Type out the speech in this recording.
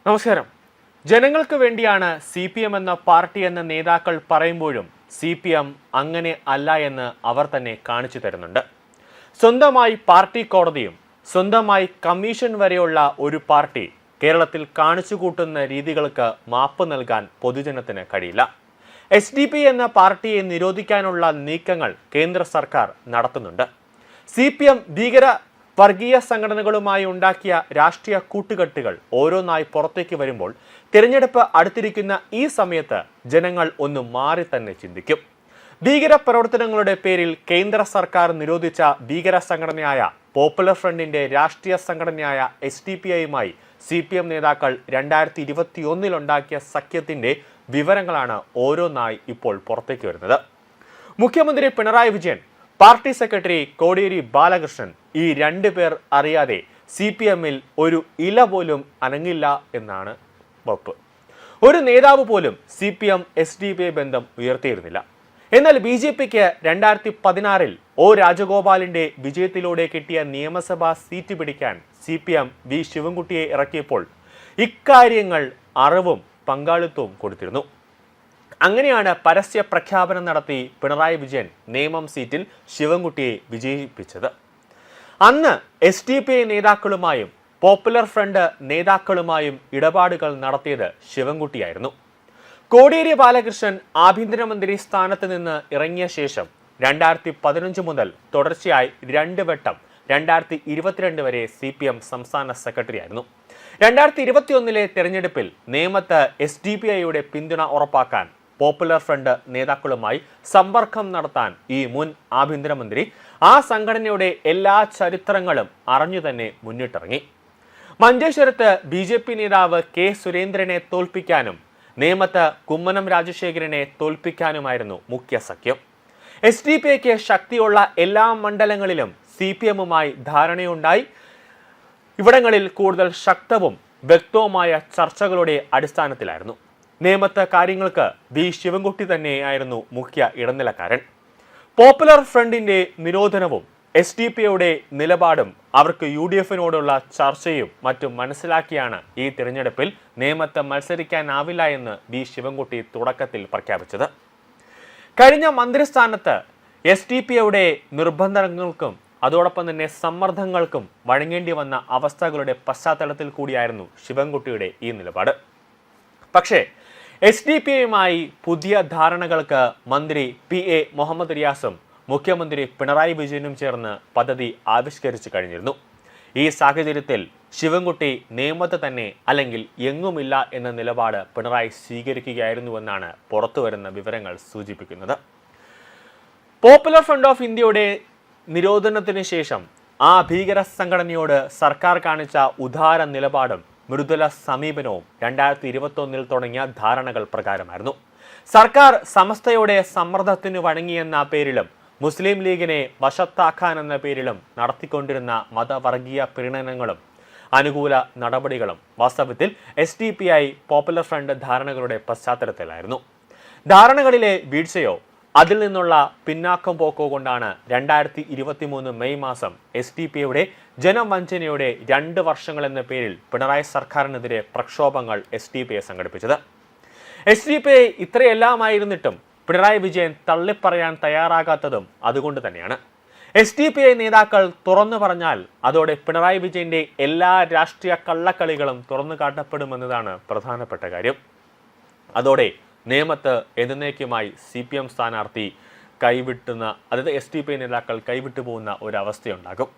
നമസ്കാരം. ജനങ്ങൾക്ക് വേണ്ടിയാണ് CPM എന്ന പാർട്ടി എന്ന നേതാക്കൾ പറയുമ്പോഴും CPM അങ്ങനെ അല്ല എന്ന് അവർ തന്നെ കാണിച്ചു തരുന്നുണ്ട്. സ്വന്തമായി പാർട്ടി കോടതിയും സ്വന്തമായി കമ്മീഷൻ വരെയുള്ള ഒരു പാർട്ടി കേരളത്തിൽ കാണിച്ചു കൂട്ടുന്ന രീതികൾക്ക് മാപ്പ് നൽകാൻ പൊതുജനത്തിന് കഴിയില്ല. SDP എന്ന പാർട്ടിയെ നിരോധിക്കാനുള്ള നീക്കങ്ങൾ കേന്ദ്ര സർക്കാർ നടത്തുന്നുണ്ട്. CPM ഭീകര വർഗീയ സംഘടനകളുമായി ഉണ്ടാക്കിയ രാഷ്ട്രീയ കൂട്ടുകെട്ടുകൾ ഓരോന്നായി പുറത്തേക്ക് വരുമ്പോൾ തിരഞ്ഞെടുപ്പ് അടുത്തിരിക്കുന്ന ഈ സമയത്ത് ജനങ്ങൾ ഒന്ന് മാറി തന്നെ ചിന്തിക്കും. ഭീകര പ്രവർത്തനങ്ങളുടെ പേരിൽ കേന്ദ്ര സർക്കാർ നിരോധിച്ച ഭീകര സംഘടനയായ പോപ്പുലർ ഫ്രണ്ടിന്റെ രാഷ്ട്രീയ സംഘടനയായ SDP-യുമായി CPM നേതാക്കൾ 2021 ഉണ്ടാക്കിയ സഖ്യത്തിന്റെ വിവരങ്ങളാണ് ഓരോന്നായി ഇപ്പോൾ പുറത്തേക്ക് വരുന്നത്. മുഖ്യമന്ത്രി പിണറായി വിജയൻ, പാർട്ടി സെക്രട്ടറി കോടിയേരി ബാലകൃഷ്ണൻ, ഈ രണ്ടു പേർ അറിയാതെ CPM-ൽ ഒരു ഇല പോലും അനങ്ങില്ല എന്നാണ് വകുപ്പ്. ഒരു നേതാവ് പോലും CPM SDP ബന്ധം ഉയർത്തിയിരുന്നില്ല. എന്നാൽ BJPക്ക് 2016 O രാജഗോപാലിന്റെ വിജയത്തിലൂടെ കിട്ടിയ നിയമസഭാ സീറ്റ് പിടിക്കാൻ CPM V ശിവൻകുട്ടിയെ ഇറക്കിയപ്പോൾ ഇക്കാര്യങ്ങൾ അറിവും പങ്കാളിത്തവും കൊടുത്തിരുന്നു. അങ്ങനെയാണ് പരസ്യ പ്രഖ്യാപനം നടത്തി പിണറായി വിജയൻ നേമം സീറ്റിൽ ശിവൻകുട്ടിയെ വിജയിപ്പിച്ചത്. അന്ന് SDP നേതാക്കളുമായും പോപ്പുലർ ഫ്രണ്ട് നേതാക്കളുമായും ഇടപാടുകൾ നടത്തിയത് ശിവൻകുട്ടിയായിരുന്നു. കോടിയേരി ബാലകൃഷ്ണൻ ആഭ്യന്തരമന്ത്രി സ്ഥാനത്ത് നിന്ന് ഇറങ്ങിയ ശേഷം 2015 മുതൽ തുടർച്ചയായി 2 വട്ടം 2022 വരെ CPM സംസ്ഥാന സെക്രട്ടറി ആയിരുന്നു. 2021 തെരഞ്ഞെടുപ്പിൽ നേമത്ത് SDP-യുടെ പിന്തുണ ഉറപ്പാക്കാൻ പോപ്പുലർ ഫ്രണ്ട് നേതാക്കളുമായി സമ്പർക്കം നടത്താൻ ഈ മുൻ ആഭ്യന്തരമന്ത്രി ആ സംഘടനയുടെ എല്ലാ ചരിത്രങ്ങളും അറിഞ്ഞു തന്നെ മുന്നിട്ടിറങ്ങി. മഞ്ചേശ്വരത്ത് BJP നേതാവ് K സുരേന്ദ്രനെ തോൽപ്പിക്കാനും നേമത്ത് കുമ്മനം രാജശേഖരനെ തോൽപ്പിക്കാനുമായിരുന്നു മുഖ്യ സഖ്യം. SDP-ക്ക് ശക്തിയുള്ള എല്ലാ മണ്ഡലങ്ങളിലും CPM-മായി ധാരണയുണ്ടായി. ഇവിടങ്ങളിൽ കൂടുതൽ ശക്തവും വ്യക്തവുമായ ചർച്ചകളുടെ അടിസ്ഥാനത്തിലായിരുന്നു. നേമത്തെ കാര്യങ്ങൾക്ക് V ശിവൻകുട്ടി തന്നെയായിരുന്നു മുഖ്യ ഇടനിലക്കാരൻ. പോപ്പുലർ ഫ്രണ്ടിന്റെ നിരോധനവും SDP-യുടെ നിലപാടും അവർക്ക് UDF-നോടുള്ള ചർച്ചയും മറ്റും മനസ്സിലാക്കിയാണ് ഈ തിരഞ്ഞെടുപ്പിൽ നേമത്ത് മത്സരിക്കാനാവില്ല എന്ന് V ശിവൻകുട്ടി തുടക്കത്തിൽ പ്രഖ്യാപിച്ചത്. കഴിഞ്ഞ മന്ത്രിസ്ഥാനത്ത് SDP-യുടെ നിർബന്ധങ്ങൾക്കും അതോടൊപ്പം തന്നെ സമ്മർദ്ദങ്ങൾക്കും വഴങ്ങേണ്ടി വന്ന അവസ്ഥകളുടെ പശ്ചാത്തലത്തിൽ കൂടിയായിരുന്നു ശിവൻകുട്ടിയുടെ ഈ നിലപാട്. പക്ഷേ SDP-യുമായി പുതിയ ധാരണകൾക്ക് മന്ത്രി PA മുഹമ്മദ് റിയാസും മുഖ്യമന്ത്രി പിണറായി വിജയനും ചേർന്ന് പദ്ധതി ആവിഷ്കരിച്ചു കഴിഞ്ഞിരുന്നു. ഈ സാഹചര്യത്തിൽ ശിവൻകുട്ടി നേമത്ത് തന്നെ അല്ലെങ്കിൽ എങ്ങുമില്ല എന്ന നിലപാട് പിണറായി സ്വീകരിക്കുകയായിരുന്നുവെന്നാണ് പുറത്തുവരുന്ന വിവരങ്ങൾ സൂചിപ്പിക്കുന്നത്. പോപ്പുലർ ഫ്രണ്ട് ഓഫ് ഇന്ത്യയുടെ നിരോധനത്തിന് ശേഷം ആ ഭീകര സംഘടനയോട് സർക്കാർ കാണിച്ച ഉദാര നിലപാടും മൃദുല സമീപനവും 2021 തുടങ്ങിയ ധാരണകൾ പ്രകാരമായിരുന്നു. സർക്കാർ സമസ്തയുടെ സമ്മർദ്ദത്തിന് വഴങ്ങിയെന്ന പേരിലും മുസ്ലിം ലീഗിനെ വശത്താക്കാൻ എന്ന പേരിലും നടത്തിക്കൊണ്ടിരുന്ന മതവർഗീയ പീഡനങ്ങളും അനുകൂല നടപടികളും വാസ്തവത്തിൽ SDP-യായി പോപ്പുലർ ഫ്രണ്ട് ധാരണകളുടെ പശ്ചാത്തലത്തിലായിരുന്നു. ധാരണകളിലെ വീഴ്ചയോ അതിൽ നിന്നുള്ള പിന്നാക്കം പോക്കോ കൊണ്ടാണ് 2023 മെയ് മാസം SDP-യുടെ ജനവഞ്ചനയുടെ 2 വർഷങ്ങൾ എന്ന പേരിൽ പിണറായി സർക്കാരിനെതിരെ പ്രക്ഷോഭങ്ങൾ SDP-യെ സംഘടിപ്പിച്ചത്. SDP-യെ ഇത്രയെല്ലാമായിരുന്നിട്ടും പിണറായി വിജയൻ തള്ളിപ്പറയാൻ തയ്യാറാകാത്തതും അതുകൊണ്ട് തന്നെയാണ്. SDP-ഐ നേതാക്കൾ തുറന്നു പറഞ്ഞാൽ അതോടെ പിണറായി വിജയന്റെ എല്ലാ രാഷ്ട്രീയ കള്ളക്കളികളും തുറന്നു കാട്ടപ്പെടുമെന്നതാണ് പ്രധാനപ്പെട്ട കാര്യം. അതോടെ നേമത്ത് എന്നേക്കുമായി CPM സ്ഥാനാർത്ഥി കൈവിട്ടുന്ന, അതായത് SDP നേതാക്കൾ കൈവിട്ടു പോകുന്ന ഒരവസ്ഥയുണ്ടാകും.